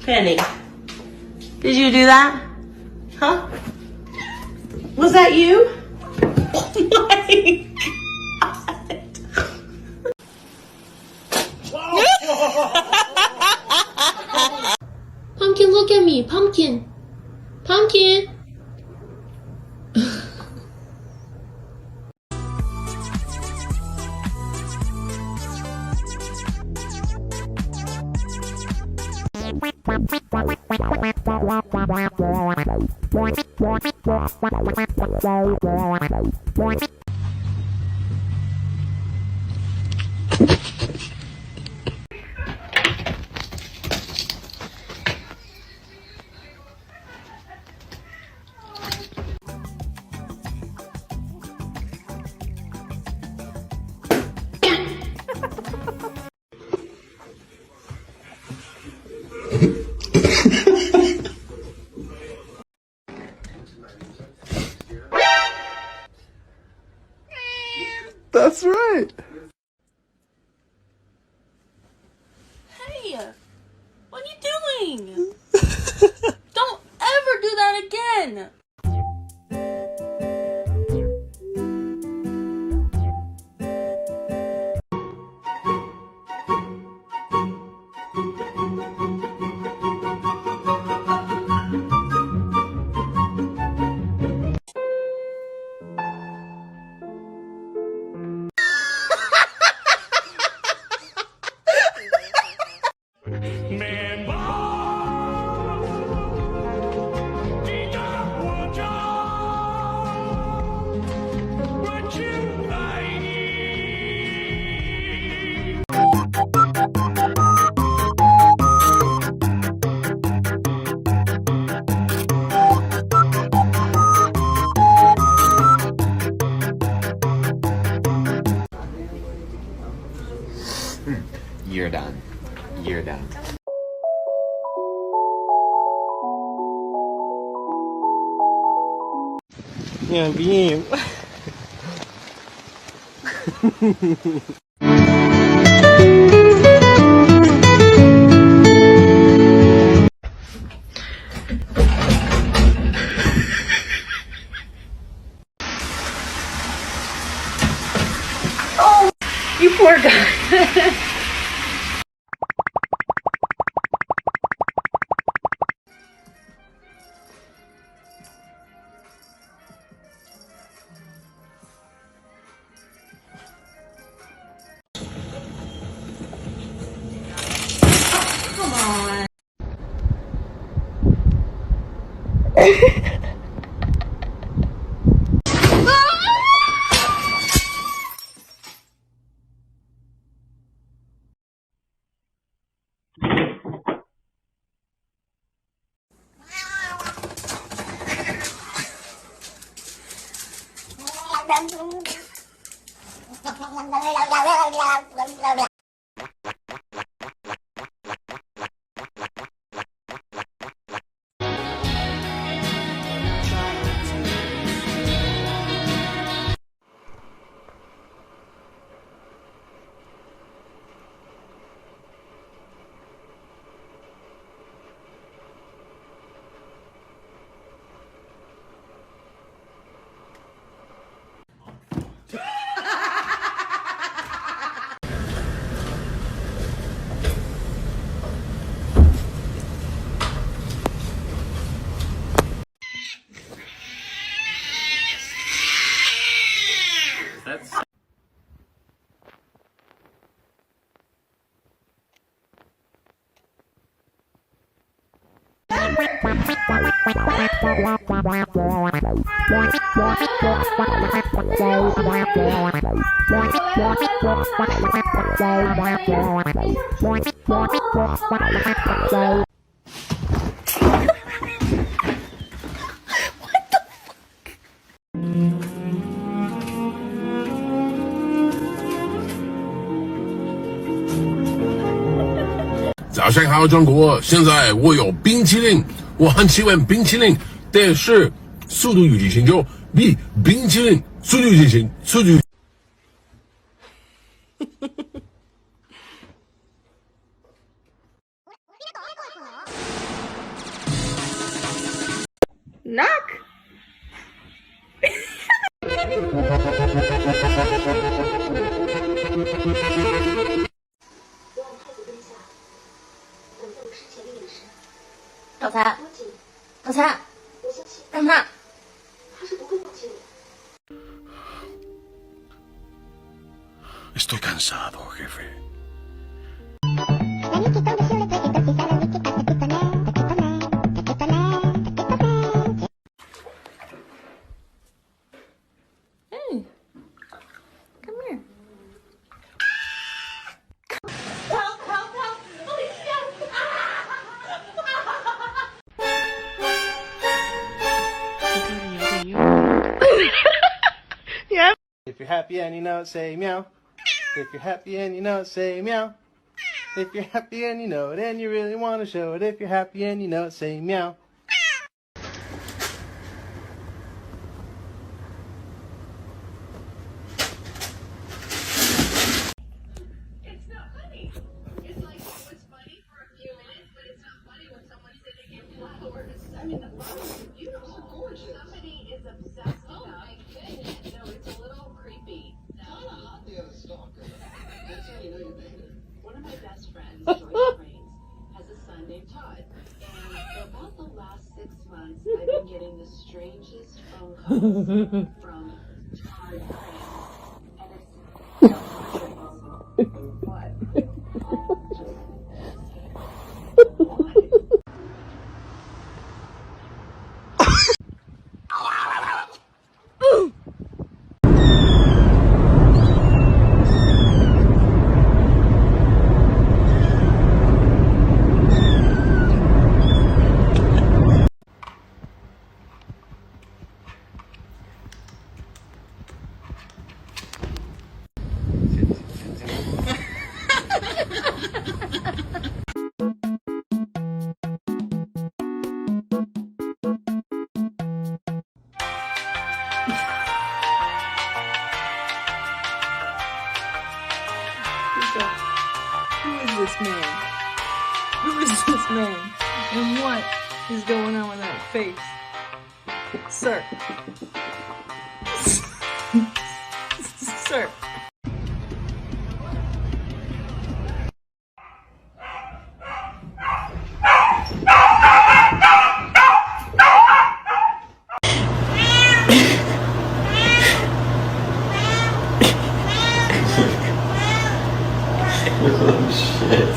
Penny, did you do that? Huh? Was that you? Oh my God. Pumpkin, look at me. Pumpkin. Pumpkin. That's right. Hey, what are you doing? Don't ever do that again. You're done. You're done. Yeah, beam. Oh, you poor guy. Come on. That's... What the fuck? 早上好，中国！现在我有冰淇淋，我很喜欢冰淇淋，但是速度与激情就比冰淇淋速度与激情速度。Knock.早餐，早餐，干嘛？ Estoy cansado, jefe. Hey, come here. Yeah. If you're happy and you know it, say meow. If you're happy and you know it, say meow. If you're happy and you know it and you really want to show it, if you're happy and you know it, say meow. It's not funny. It's like it was funny for a few minutes, but it's not funny when someone said they get flowers. I mean, the flowers are beautiful, gorgeous. Somebody is obsessed with them. My goodness. No, it's a little creepy. Kind of hot to get a stalker. That's how you know you made it. One of my best friends, Joyce Cranes, has a son named Todd. And for about the last 6 months, I've been getting the strangest phone calls from Todd Cranes. And it's what? Who is this man? Who is this man? And what is going on with that face? Sir. Sir. Oh shit.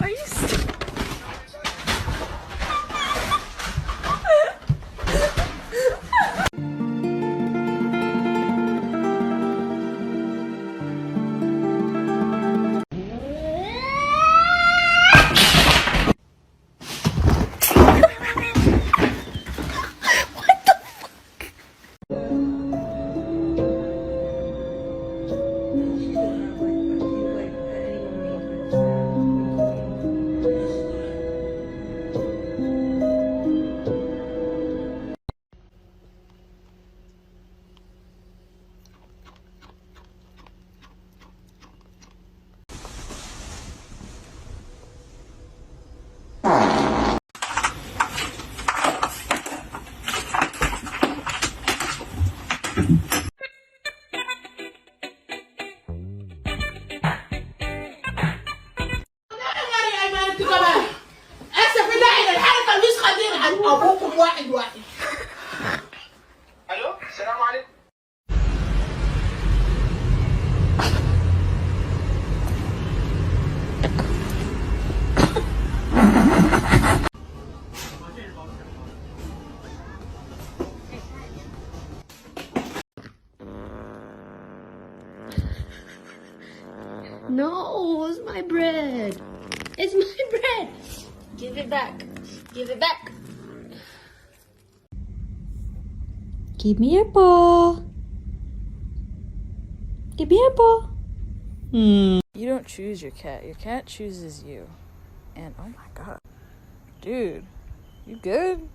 Are you أبوكم واحد واحد. الو السلام عليكم. No, it's my bread. It's my bread. Give it back. Give it back. Give me your ball. Give me your ball. You don't choose your cat chooses you. And oh my god. Dude, you good?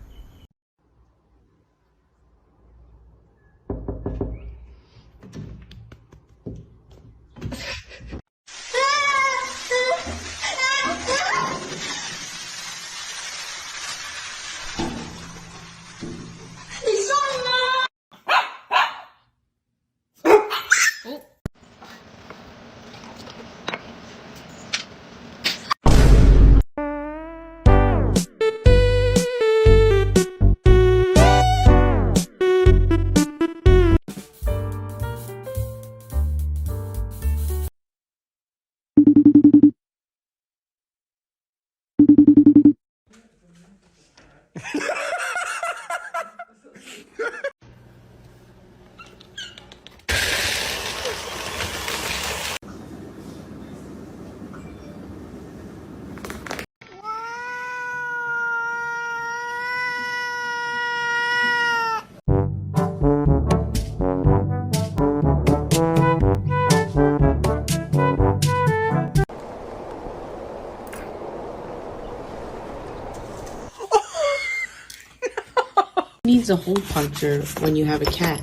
Needs a hole puncture when you have a cat?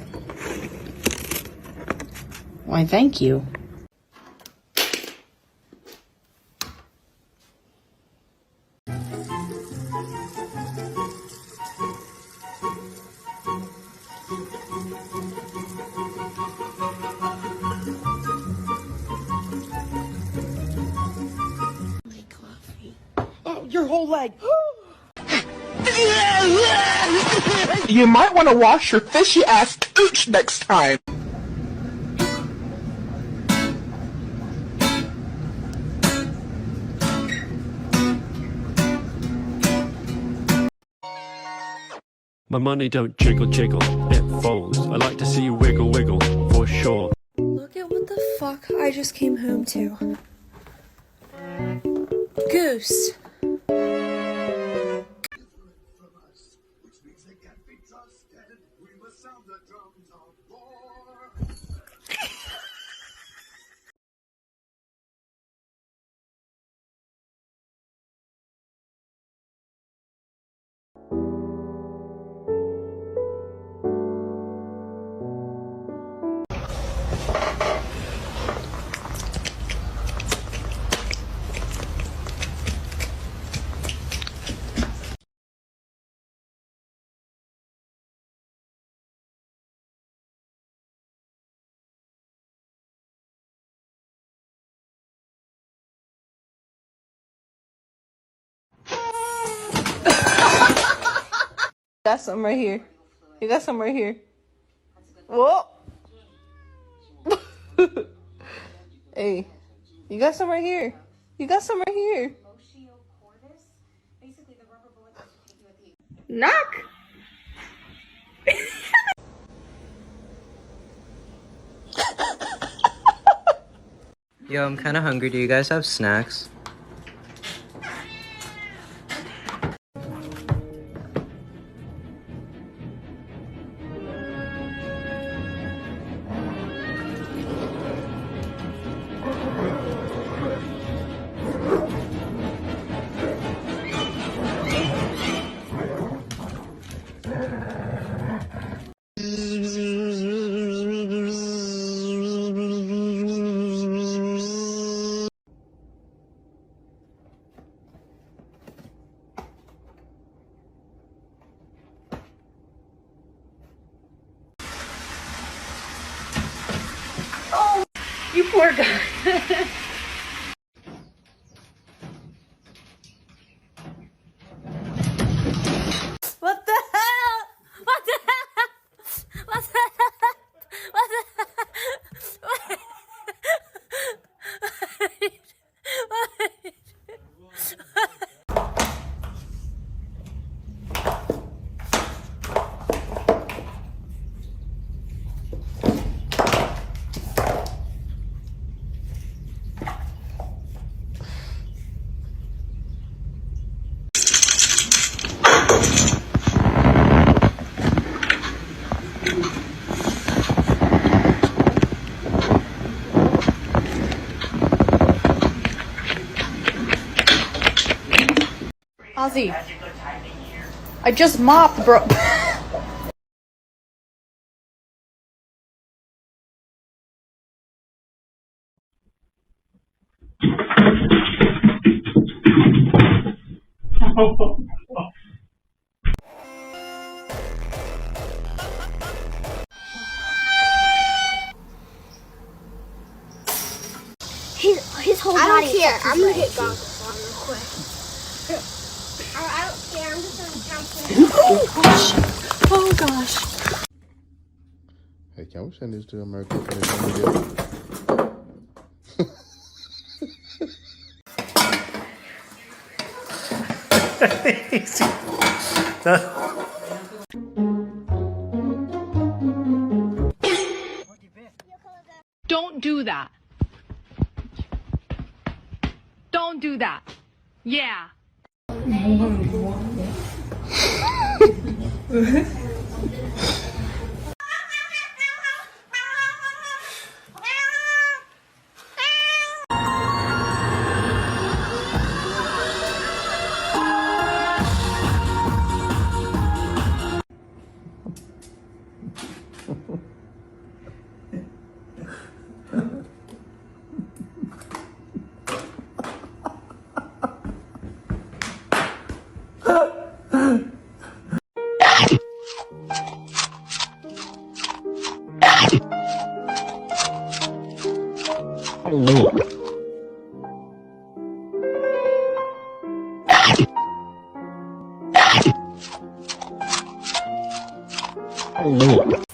Why, thank you. My coffee. Oh, your whole leg. You might want to wash your fishy ass gooch next time. My money don't jiggle jiggle, it falls. I like to see you wiggle wiggle, for sure. Look at what the fuck I just came home to. Goose. Got some right here. You got some right here. Whoa. Hey, you got some right here. You got some right here. Knock. Yo, I'm kind of hungry. Do you guys have snacks? You poor guy. What the hell? What the hell? What the hell? What the hell? Ozzy. I just mopped, bro. His whole body. I don't care. I'm gonna get goggles on real quick. I don't care. I'm just gonna jump in. Oh gosh. Hey, can we send this to America for the Don't do that. Don't do that. Yeah. Oh,